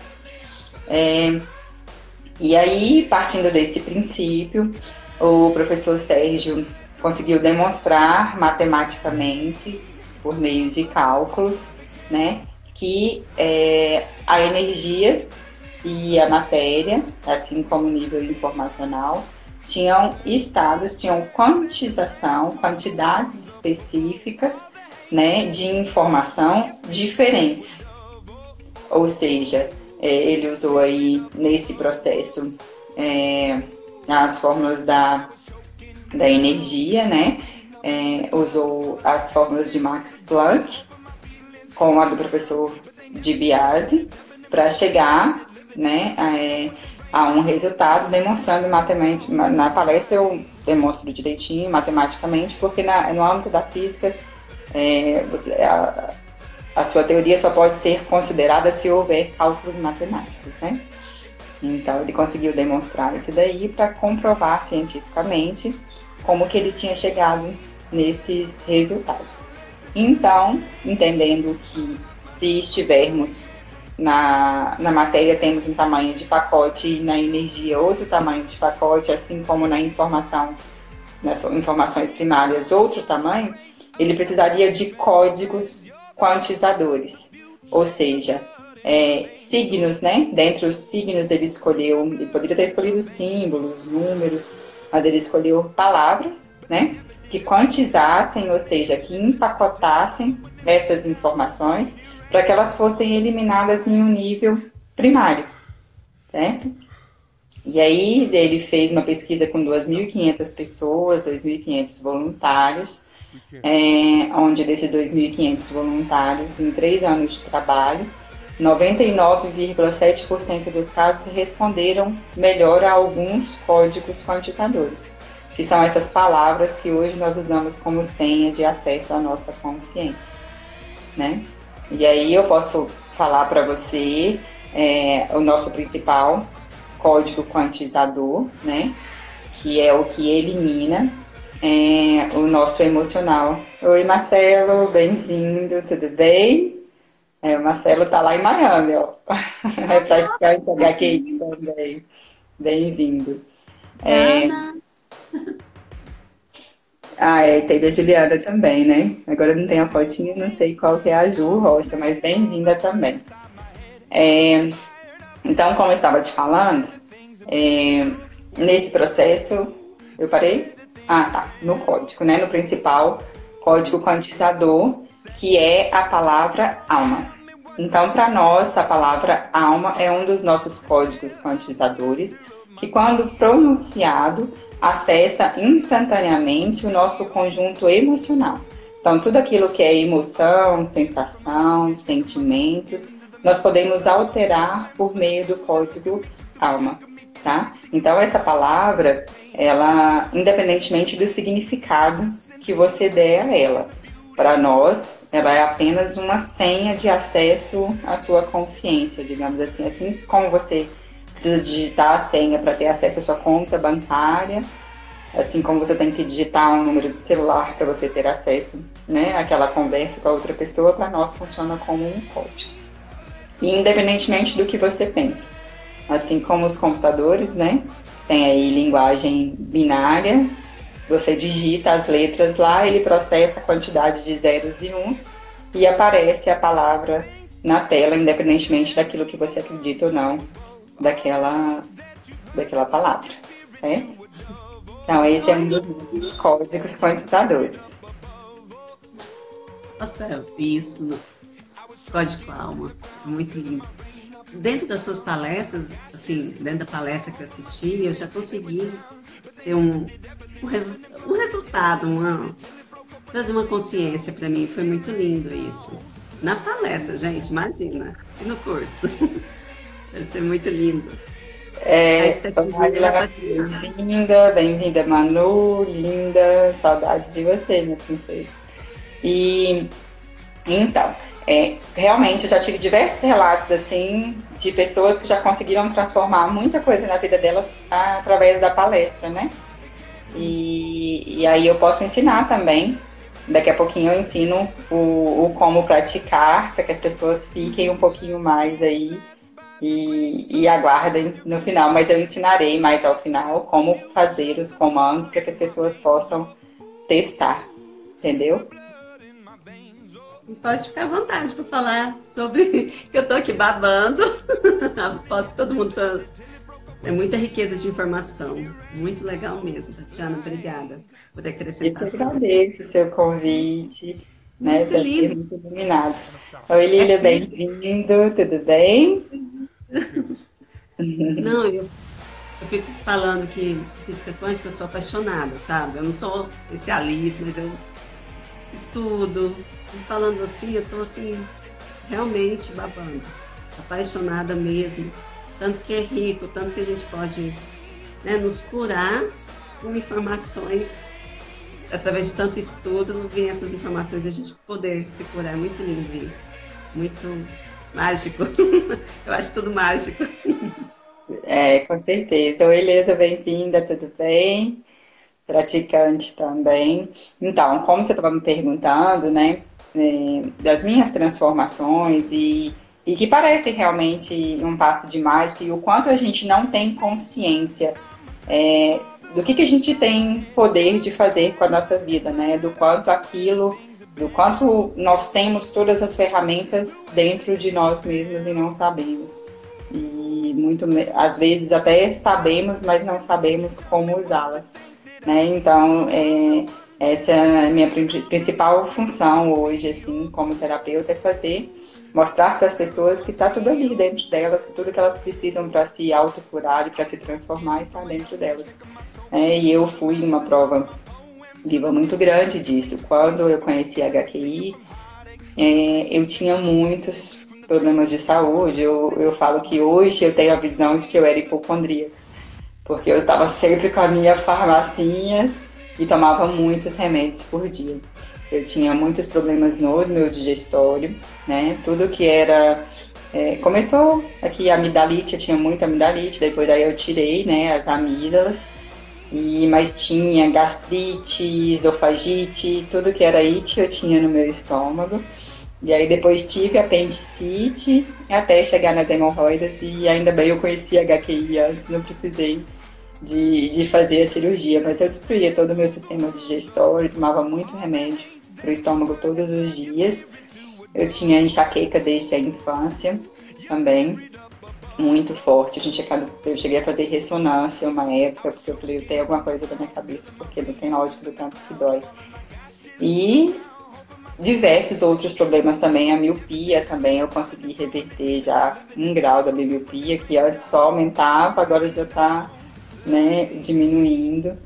B: E aí, partindo desse princípio, o professor Sérgio conseguiu demonstrar matematicamente, por meio de cálculos, né, que a energia e a matéria, assim como o nível informacional, tinham estados, tinham quantização, quantidades específicas, né, de informação diferentes. Ou seja, ele usou aí nesse processo as fórmulas da energia, né, usou as fórmulas de Max Planck com a do professor de Biasi para chegar, né, a um resultado demonstrando matematicamente. Na palestra eu demonstro direitinho matematicamente, porque no âmbito da física a sua teoria só pode ser considerada se houver cálculos matemáticos, né? Então ele conseguiu demonstrar isso daí para comprovar cientificamente como que ele tinha chegado nesses resultados. Então, entendendo que se estivermos na matéria temos um tamanho de pacote e na energia outro tamanho de pacote, assim como na informação, nas informações primárias outro tamanho, ele precisaria de códigos quantizadores, ou seja, signos, né? Dentre os signos ele poderia ter escolhido símbolos, números, mas ele escolheu palavras, né? Que quantizassem, ou seja, que empacotassem essas informações para que elas fossem eliminadas em um nível primário, certo? E aí ele fez uma pesquisa com 2.500 pessoas, 2.500 voluntários, onde desses 2.500 voluntários, em 3 anos de trabalho, 99,7% dos casos responderam melhor a alguns códigos quantizadores, que são essas palavras que hoje nós usamos como senha de acesso à nossa consciência, né? E aí eu posso falar para você o nosso principal código quantizador, né? Que é o que elimina o nosso emocional. Oi, Marcelo, bem-vindo, tudo bem? O Marcelo tá lá em Miami, ó. É praticante HQI também. Bem-vindo. Teve a Juliana também, né? Agora não tem a fotinha, não sei qual que é a Ju Rocha, mas bem-vinda também. Então, como eu estava te falando, nesse processo, eu parei? No código, né? No principal código quantizador, que é a palavra alma. Então, para nós, a palavra alma é um dos nossos códigos quantizadores, que quando pronunciado, acessa instantaneamente o nosso conjunto emocional. Então, tudo aquilo que é emoção, sensação, sentimentos, nós podemos alterar por meio do código alma, tá? Então, essa palavra, ela, independentemente do significado que você der a ela, para nós, ela é apenas uma senha de acesso à sua consciência, digamos assim. Assim como você precisa digitar a senha para ter acesso à sua conta bancária, assim como você tem que digitar um número de celular para você ter acesso, né, àquela conversa com a outra pessoa, para nós funciona como um código. E independentemente do que você pensa. Assim como os computadores, né, tem aí linguagem binária, você digita as letras lá, ele processa a quantidade de zeros e uns e aparece a palavra na tela, independentemente daquilo que você acredita ou não daquela palavra, certo? Então, esse é um dos nossos códigos quantizadores.
A: Nossa, isso, código alma, muito lindo. Dentro das suas palestras, assim, dentro da palestra que eu assisti, eu já consegui ter um resultado, trazer uma consciência para mim. Foi muito lindo isso. Na palestra, gente, imagina, e no curso. Deve ser muito lindo.
B: Bem-vinda, Manu, linda, saudades de você, minha princesa. E então, realmente eu já tive diversos relatos assim de pessoas que já conseguiram transformar muita coisa na vida delas através da palestra, né? E aí eu posso ensinar também. Daqui a pouquinho eu ensino o como praticar, para que as pessoas fiquem um pouquinho mais aí e aguardem no final. Mas eu ensinarei mais ao final como fazer os comandos para que as pessoas possam testar, entendeu?
A: Pode ficar à vontade para falar sobre que eu tô aqui babando. Aposto que todo mundo tá... É muita riqueza de informação. Muito legal mesmo, Tatiana. Obrigada por acrescentar.
B: Eu que agradeço o seu convite. Né? Você é muito iluminado. Oi, Lília, bem-vindo. Tudo bem?
A: Não, eu fico falando que física quântica eu sou apaixonada, sabe? Eu não sou especialista, mas eu estudo. E falando assim, eu tô assim, realmente babando. Apaixonada mesmo. Tanto que é rico, tanto que a gente pode, né, nos curar com informações, através de tanto estudo, vem essas informações e a gente poder se curar. É muito lindo isso. Muito mágico. Eu acho tudo mágico.
B: Com certeza. Oi, Elisa, bem-vinda, tudo bem? Praticante também. Então, como você estava me perguntando, né, das minhas transformações e e que parecem realmente um passe de mágica, e o quanto a gente não tem consciência do que a gente tem poder de fazer com a nossa vida, né? Do quanto nós temos todas as ferramentas dentro de nós mesmos e não sabemos. E às vezes até sabemos, mas não sabemos como usá-las, né? Então, essa é a minha principal função hoje, assim, como terapeuta, é mostrar para as pessoas que está tudo ali dentro delas, que tudo que elas precisam para se autocurar e para se transformar está dentro delas. E eu fui uma prova viva muito grande disso. Quando eu conheci a HQI, eu tinha muitos problemas de saúde. Eu falo que hoje eu tenho a visão de que eu era hipocondríaca, porque eu estava sempre com as minhas farmacinhas e tomava muitos remédios por dia. Eu tinha muitos problemas no meu digestório, né? Tudo que era... começou aqui a amidalite, eu tinha muita amidalite, depois daí eu tirei, né, as amígdalas, mas tinha gastrite, esofagite, tudo que era it eu tinha no meu estômago. E aí depois tive apendicite, até chegar nas hemorroidas, e ainda bem eu conheci a HQI antes, não precisei de fazer a cirurgia, mas eu destruía todo o meu sistema digestório, tomava muito remédio para o estômago todos os dias. Eu tinha enxaqueca desde a infância também, muito forte. Eu cheguei a fazer ressonância uma época, porque eu falei, eu tenho alguma coisa na minha cabeça, porque não tem lógica do tanto que dói. E diversos outros problemas também, a miopia também, eu consegui reverter já 1 grau da minha miopia, que antes só aumentava, agora já está, né, diminuindo.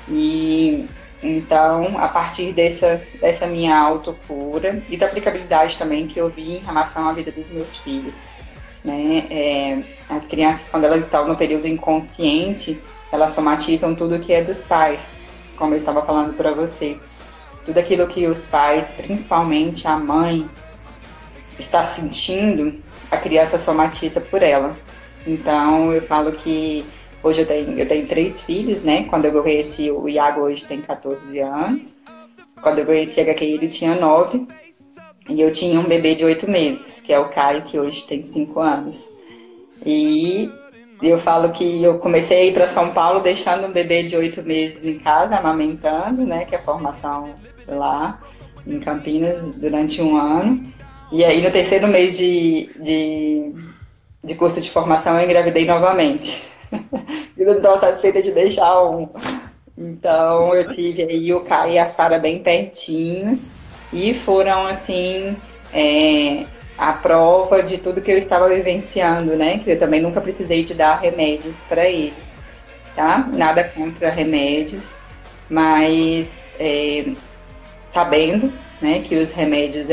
B: E então, a partir dessa minha autocura e da aplicabilidade também que eu vi em relação à vida dos meus filhos, né? As crianças, quando elas estão no período inconsciente, elas somatizam tudo que é dos pais, como eu estava falando para você. Tudo aquilo que os pais, principalmente a mãe, está sentindo, a criança somatiza por ela. Então, eu falo que hoje eu tenho 3 filhos, né? Quando eu conheci o Iago, hoje tem 14 anos. Quando eu conheci a HQI, ele tinha 9. E eu tinha um bebê de 8 meses, que é o Caio, que hoje tem 5 anos. E eu falo que eu comecei a ir para São Paulo deixando um bebê de 8 meses em casa, amamentando, né? Que é a formação lá em Campinas durante 1 ano. E aí no 3º mês de curso de formação eu engravidei novamente. Eu não estava satisfeita de deixar um. Então eu tive aí o Caio e a Sara bem pertinhos. E foram, assim, a prova de tudo que eu estava vivenciando, né? Que eu também nunca precisei de dar remédios para eles, tá? Nada contra remédios, mas sabendo, né, que os remédios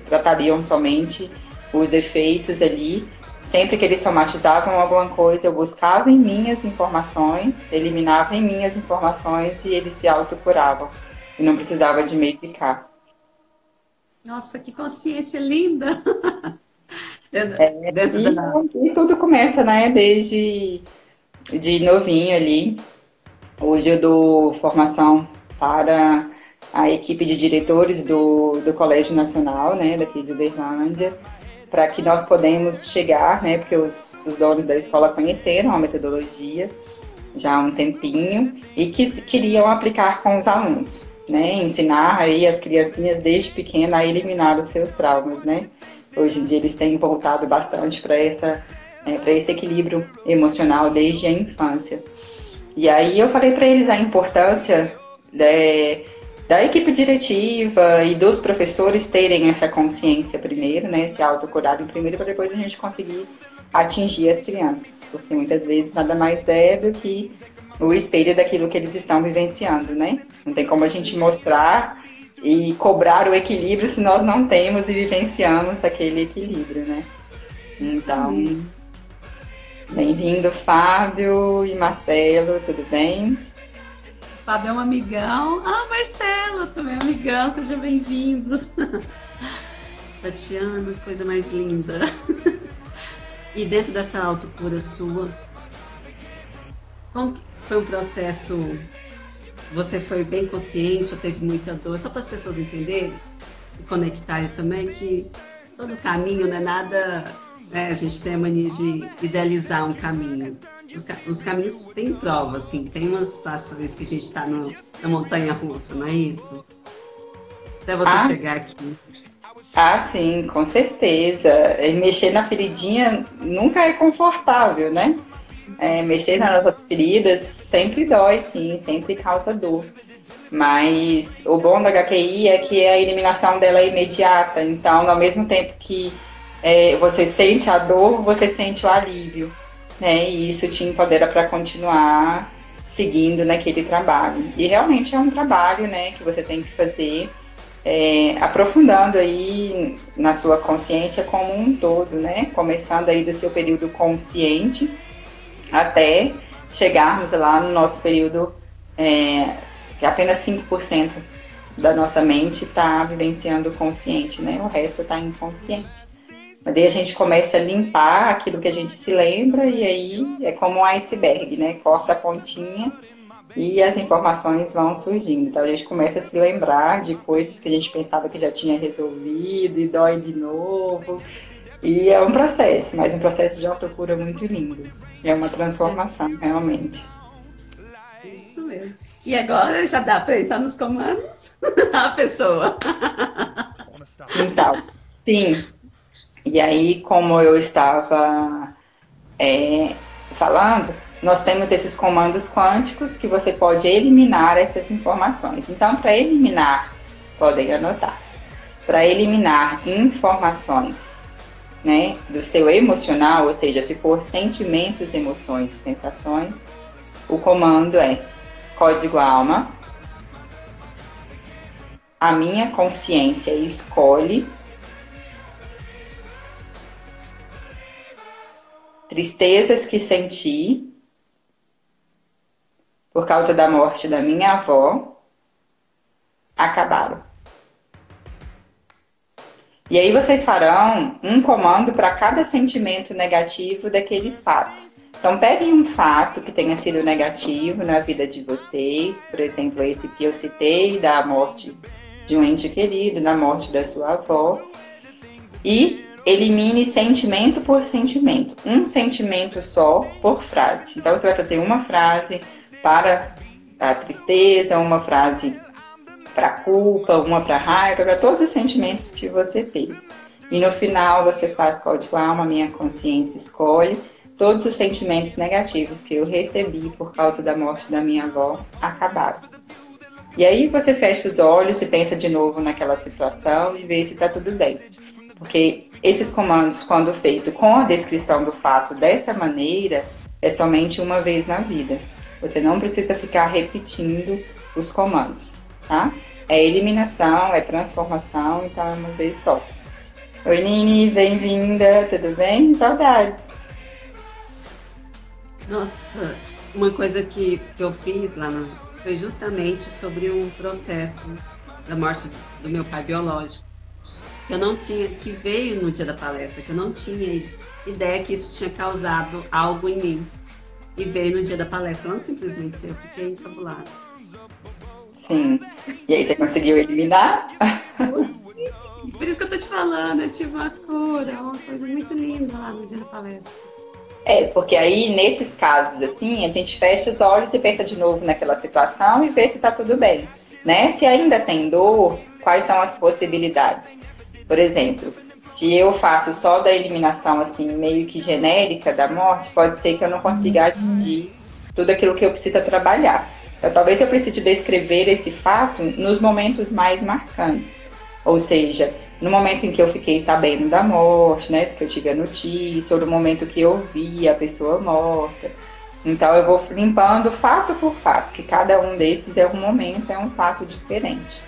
B: tratariam somente os efeitos ali. Sempre que eles somatizavam alguma coisa, eu buscava em minhas informações, eliminava em minhas informações e eles se autocuravam. E não precisava de medicar.
C: Nossa, que consciência linda!
B: E tudo começa, né, desde de novinho ali. Hoje eu dou formação para a equipe de diretores do Colégio Nacional, né, daqui de Uberlândia, para que nós podemos chegar, né, porque os donos da escola conheceram a metodologia já há um tempinho e que queriam aplicar com os alunos, né, ensinar aí as criancinhas desde pequena a eliminar os seus traumas, né. Hoje em dia eles têm voltado bastante para esse equilíbrio emocional desde a infância. E aí eu falei para eles a importância da equipe diretiva e dos professores terem essa consciência primeiro, né, se autocurarem primeiro, para depois a gente conseguir atingir as crianças, porque muitas vezes nada mais é do que o espelho daquilo que eles estão vivenciando, né? Não tem como a gente mostrar e cobrar o equilíbrio se nós não temos e vivenciamos aquele equilíbrio, né? Então, bem-vindo, Fábio e Marcelo, tudo bem?
C: Fábio é um amigão. Ah, Marcelo também é um amigão, sejam bem-vindos.
A: Tatiana, coisa mais linda. E dentro dessa autocura sua, como foi um processo? Você foi bem consciente ou teve muita dor? Só para as pessoas entenderem e conectarem também que todo caminho não é nada, né? A gente tem a mania de idealizar um caminho. Os caminhos têm prova, assim, tem umas situações que a gente está na montanha-russa, não é isso? Até você chegar aqui.
B: Sim, com certeza. E mexer na feridinha nunca é confortável, né? Mexer nas nossas feridas sempre dói, sim, sempre causa dor. Mas o bom da HQI é que a eliminação dela é imediata. Então, ao mesmo tempo que você sente a dor, você sente o alívio, né? E isso te empodera para continuar seguindo naquele trabalho. E realmente é um trabalho, né, que você tem que fazer, aprofundando aí na sua consciência como um todo, né? Começando aí do seu período consciente até chegarmos lá no nosso período que apenas 5% da nossa mente está vivenciando o consciente, né? O resto está inconsciente. Mas daí a gente começa a limpar aquilo que a gente se lembra e aí é como um iceberg, né? Corta a pontinha e as informações vão surgindo. Então a gente começa a se lembrar de coisas que a gente pensava que já tinha resolvido e dói de novo. E é um processo, mas um processo de autocura muito lindo. É uma transformação, realmente.
A: Isso mesmo. E agora já dá para entrar nos comandos? A pessoa.
B: Então, sim. E aí, como eu estava falando, nós temos esses comandos quânticos que você pode eliminar essas informações. Então, para eliminar, podem anotar, para eliminar informações, né, do seu emocional, ou seja, se for sentimentos, emoções, sensações, o comando é código alma, a minha consciência escolhe, tristezas que senti por causa da morte da minha avó acabaram. E aí vocês farão um comando para cada sentimento negativo daquele fato. Então peguem um fato que tenha sido negativo na vida de vocês, por exemplo, esse que eu citei, da morte de um ente querido, da morte da sua avó, e elimine sentimento por sentimento, um sentimento só por frase. Então você vai fazer uma frase para a tristeza, uma frase para a culpa, uma para a raiva, para todos os sentimentos que você teve. E no final você faz código alma, minha consciência escolhe, todos os sentimentos negativos que eu recebi por causa da morte da minha avó acabaram. E aí você fecha os olhos e pensa de novo naquela situação e vê se está tudo bem. Porque esses comandos, quando feito com a descrição do fato dessa maneira, é somente uma vez na vida. Você não precisa ficar repetindo os comandos, tá? É eliminação, é transformação, então é uma vez só. Oi, Nini, bem-vinda, tudo bem? Saudades!
A: Nossa, uma coisa que eu fiz lá foi justamente sobre um processo da morte do meu pai biológico. Que veio no dia da palestra, que eu não tinha ideia que isso tinha causado algo em mim. E veio no dia da palestra, não simplesmente eu fiquei encabulada.
B: Sim. E aí você conseguiu eliminar?
A: Por isso que eu tô te falando, eu tive uma cura, uma coisa muito linda lá no dia da palestra.
B: Porque aí, nesses casos, assim, a gente fecha os olhos e pensa de novo naquela situação e vê se tá tudo bem, né? Se ainda tem dor, quais são as possibilidades? Por exemplo, se eu faço só da eliminação, assim, meio que genérica da morte, pode ser que eu não consiga atingir tudo aquilo que eu preciso trabalhar. Então, talvez eu precise descrever esse fato nos momentos mais marcantes. Ou seja, no momento em que eu fiquei sabendo da morte, né, que eu tive a notícia, ou no momento que eu vi a pessoa morta. Então, eu vou limpando fato por fato, que cada um desses é um momento, é um fato diferente,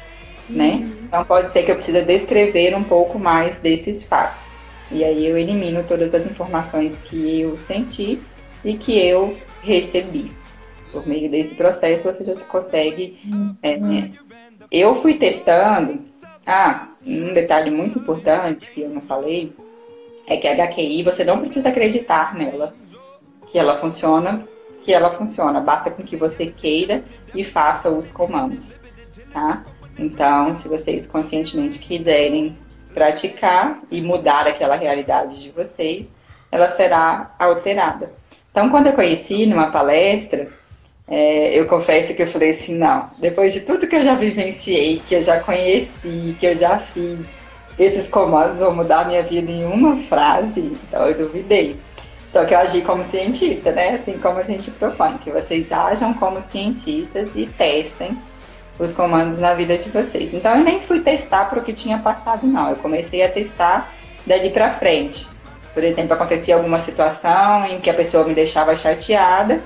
B: né? Então, pode ser que eu precise descrever um pouco mais desses fatos. E aí eu elimino todas as informações que eu senti e que eu recebi. Por meio desse processo, você já consegue... Eu fui testando... um detalhe muito importante que eu não falei é que a HQI, você não precisa acreditar nela, que ela funciona, basta com que você queira e faça os comandos, tá? Então, se vocês conscientemente quiserem praticar e mudar aquela realidade de vocês, ela será alterada. Então, quando eu conheci numa palestra, eu confesso que eu falei assim, não, depois de tudo que eu já vivenciei, que eu já conheci, que eu já fiz, esses comandos vão mudar a minha vida em uma frase, então eu duvidei. Só que eu agi como cientista, né? Assim como a gente propõe, que vocês ajam como cientistas e testem os comandos na vida de vocês. Então eu nem fui testar para o que tinha passado, não. Eu comecei a testar dali para frente. Por exemplo, acontecia alguma situação em que a pessoa me deixava chateada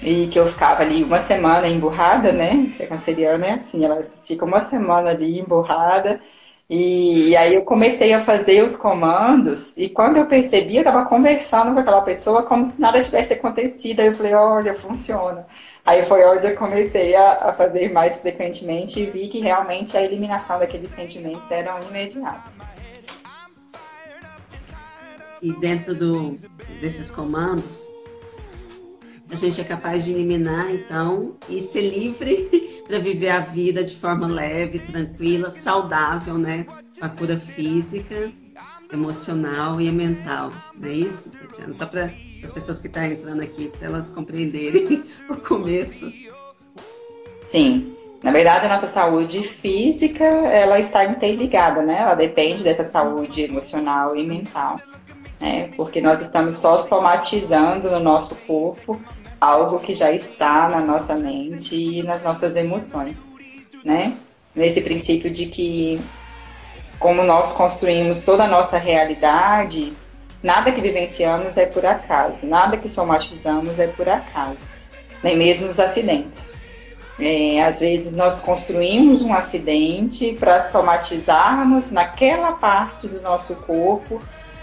B: e que eu ficava ali uma semana emburrada, né? Porque a canceriana é assim, ela fica uma semana ali emburrada. E aí eu comecei a fazer os comandos e quando eu percebi, eu estava conversando com aquela pessoa como se nada tivesse acontecido. Aí eu falei, olha, funciona. Aí foi onde eu comecei a fazer mais frequentemente e vi que realmente a eliminação daqueles sentimentos eram imediatos.
A: E dentro desses comandos, a gente é capaz de eliminar, então, e ser livre para viver a vida de forma leve, tranquila, saudável, né? Com a cura física, emocional e mental. Não é isso, Tatiana? Só para as pessoas que estão entrando aqui, para elas compreenderem o começo.
B: Sim. Na verdade, a nossa saúde física, ela está interligada, né? Ela depende dessa saúde emocional e mental. Porque nós estamos só somatizando no nosso corpo algo que já está na nossa mente e nas nossas emoções, né? Nesse princípio de que, como nós construímos toda a nossa realidade, nada que vivenciamos é por acaso, nada que somatizamos é por acaso, nem mesmo os acidentes. Às vezes nós construímos um acidente para somatizarmos naquela parte do nosso corpo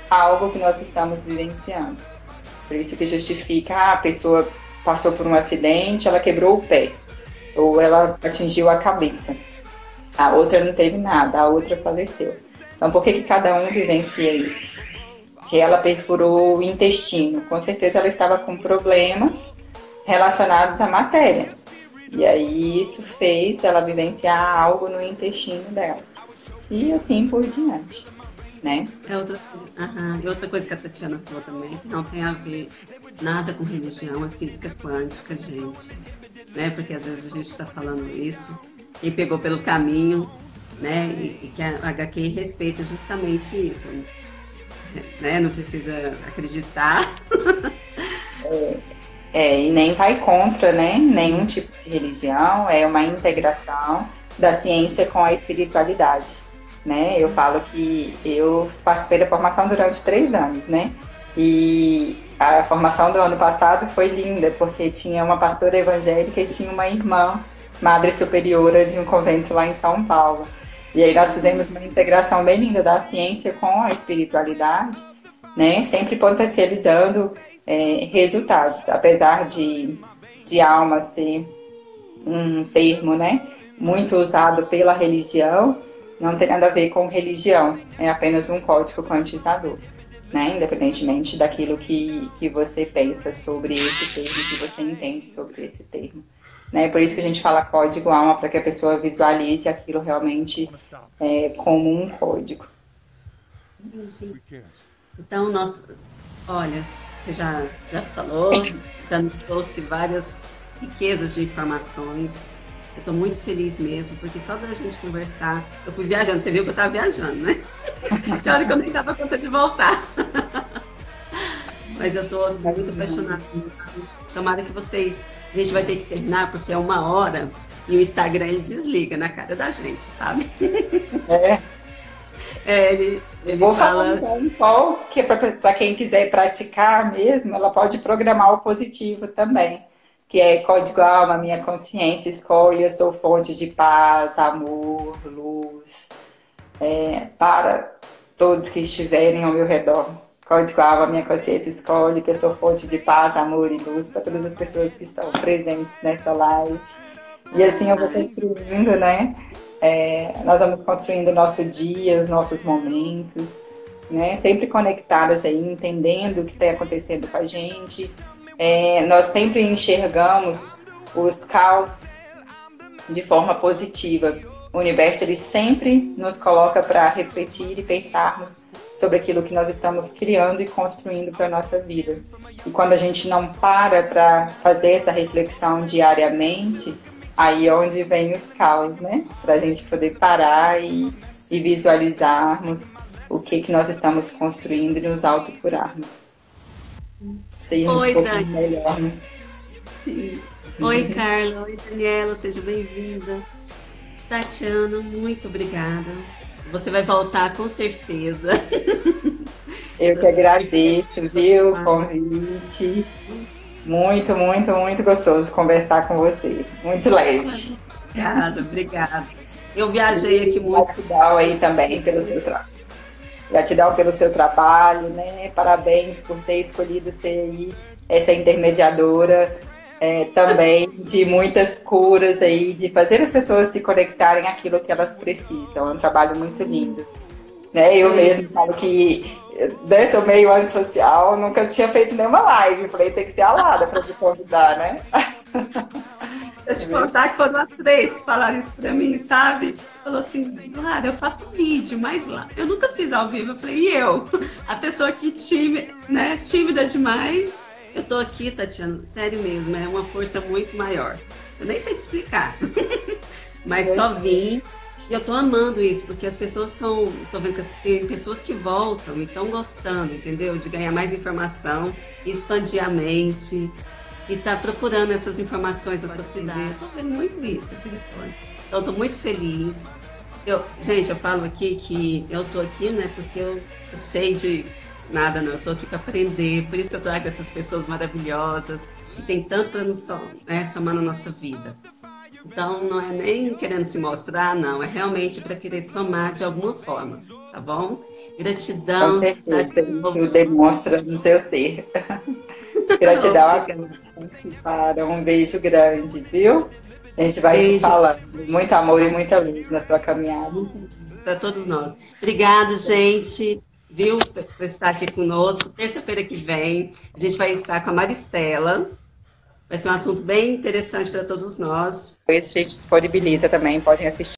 B: algo que nós estamos vivenciando. Por isso que justifica, a pessoa passou por um acidente, ela quebrou o pé, ou ela atingiu a cabeça. A outra não teve nada, a outra faleceu. Então, por que cada um vivencia isso? Se ela perfurou o intestino, com certeza ela estava com problemas relacionados à matéria. E aí isso fez ela vivenciar algo no intestino dela. E assim por diante. Né?
A: Outra coisa que a Tatiana falou também, que não tem a ver nada com religião, é física quântica, gente. Né? Porque às vezes a gente está falando isso e pegou pelo caminho, né? E que a HQ respeita justamente isso. Né? Não precisa acreditar.
B: E nem vai contra, né? Nenhum tipo de religião, é uma integração da ciência com a espiritualidade. Né? Eu falo que eu participei da formação durante 3 anos, né? E a formação do ano passado foi linda, porque tinha uma pastora evangélica e tinha uma irmã, madre superiora de um convento lá em São Paulo. E aí nós fizemos uma integração bem linda da ciência com a espiritualidade, né? Sempre potencializando resultados, apesar de alma ser um termo, né? Muito usado pela religião. Não tem nada a ver com religião, é apenas um código quantizador, né? Independentemente daquilo que você pensa sobre esse termo, que você entende sobre esse termo. Né? Por isso que a gente fala código alma, para que a pessoa visualize aquilo realmente como um código.
A: Então, olha, você já falou, já nos trouxe várias riquezas de informações. Eu estou muito feliz mesmo, porque só da gente conversar, eu fui viajando, você viu que eu estava viajando, né? Tinha hora que eu nem dava conta de voltar. Mas eu estou assim, muito apaixonada. Tomara que vocês... A gente vai ter que terminar, porque é 1 hora e o Instagram ele desliga na cara da gente, sabe? Ele
B: vou falar então, que para quem quiser praticar mesmo, ela pode programar o positivo também. Que é código alma, minha consciência escolhe, eu sou fonte de paz, amor, luz, para todos que estiverem ao meu redor. Código alma, minha consciência escolhe, que eu sou fonte de paz, amor e luz para todas as pessoas que estão presentes nessa live. E assim eu vou construindo, né? Nós vamos construindo o nosso dia, os nossos momentos, né? Sempre conectadas aí, entendendo o que está acontecendo com a gente. Nós sempre enxergamos os caos de forma positiva. o universo ele sempre nos coloca para refletir e pensarmos sobre aquilo que nós estamos criando e construindo para a nossa vida. E quando a gente não para fazer essa reflexão diariamente, aí é onde vem os caos, né? Para a gente poder parar e visualizarmos o que nós estamos construindo e nos autocurarmos. Sermos um pouco melhores.
A: Oi, Carla. Oi, Daniela. Seja bem-vinda. Tatiana, muito obrigada. Você vai voltar com certeza.
B: Eu que agradeço, viu, o convite. Muito, muito, muito gostoso conversar com você. Muito leve.
A: Obrigada, obrigada. Eu viajei aqui muito.
B: Gratidão aí também pelo seu trabalho. Gratidão pelo seu trabalho, né? Parabéns por ter escolhido ser aí essa intermediadora também de muitas curas aí, de fazer as pessoas se conectarem àquilo que elas precisam. É um trabalho muito lindo. Né? Eu mesmo falo que sou meio antissocial, nunca tinha feito nenhuma live. Falei, tem que ser a Lara para me convidar, né?
C: Se eu te contar que foram as 3 que falaram isso pra mim, sabe? Falou assim, Lara, eu faço vídeo, mas lá, eu nunca fiz ao vivo. Eu falei, e eu? A pessoa que tímida demais.
A: Eu tô aqui, Tatiana, sério mesmo, é uma força muito maior. Eu nem sei te explicar, mas só vim e eu tô amando isso, porque as pessoas tô vendo que tem pessoas que voltam e estão gostando, entendeu? De ganhar mais informação, expandir a mente e tá procurando essas informações na sociedade. Eu tô vendo muito isso, esse retorno. Então, eu tô muito feliz. Gente, eu falo aqui que eu tô aqui, né, porque eu sei de nada, não. Eu tô aqui para aprender, por isso que eu trago essas pessoas maravilhosas, que tem tanto para nos somar na nossa vida. Então, não é nem querendo se mostrar, não. É realmente para querer somar de alguma forma, tá bom? Gratidão.
B: Com certeza, isso demonstra no seu ser. Gratidão a todos que participaram. Um beijo grande, viu? A gente vai se falando. Muito amor e muita luz na sua caminhada.
A: Para todos nós. Obrigado, gente. Viu, por estar aqui conosco. Terça-feira que vem, a gente vai estar com a Maristela. Vai ser um assunto bem interessante para todos nós.
B: Esse a gente disponibiliza também, podem assistir.